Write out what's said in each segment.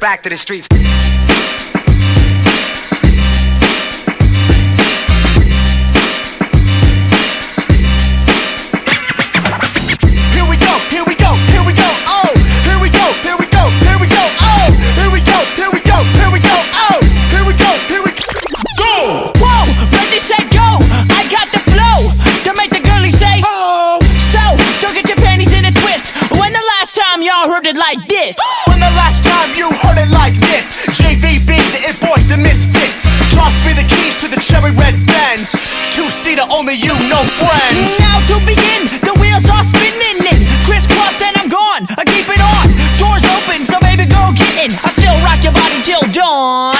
back to the streets. Like this. When the last time you heard it like this? JVB, the It Boys, the Misfits. Toss me the keys to the cherry red Benz. Two-seater, only you, no friends. Now to begin, the wheels are spinning in. Crisscross and I'm gone, I keep it on. Doors open, so baby girl get in. I still rock your body till dawn.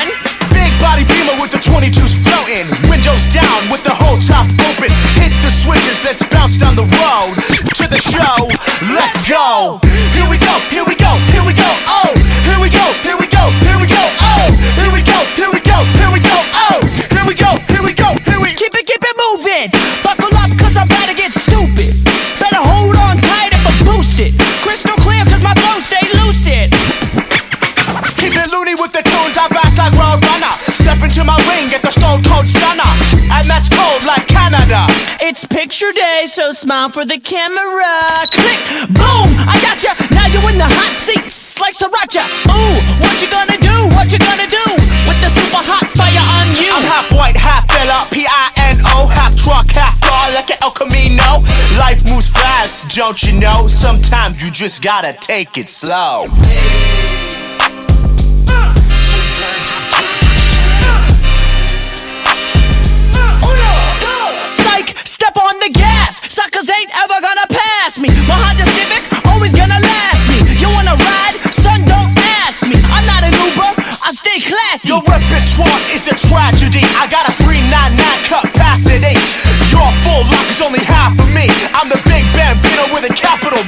Big body Beamer with the 22s floating. Windows down with the whole top open. Hit the switches, let's bounce down the road. To the show, let's go. Here we go, here we go, here we go, oh. Here we go, here we go, here we go, oh. Here we go, here we go, here we go, oh. Here we go, here we go, here we Keep it moving. Buckle up, cause I'm about to get stupid. Better hold on tight if I boost it. Crystal clear, cause my flow stay lucid. Keep it loony with the tunes, I fast like Road Runner. Step into my ring, get the Stone Cold Stunner. And that's cold like Canada. It's picture day, so smile for the camera. Click, boom, I got ya. Now you're in the hot seats like Sriracha. Ooh, what you gonna do? What you gonna do with the super hot fire on you? I'm half white, half fella, P-I-N-O. Half truck, half car, like an El Camino. Life moves fast, don't you know? Sometimes you just gotta take it slow. Step on the gas, suckers ain't ever gonna pass me. My Honda Civic, always gonna last me. You wanna ride? Son, don't ask me. I'm not an Uber, I stay classy. Your repertoire is a tragedy. I got a 399 capacity. Your full lock is only half of me. I'm the Big Bambino with a capital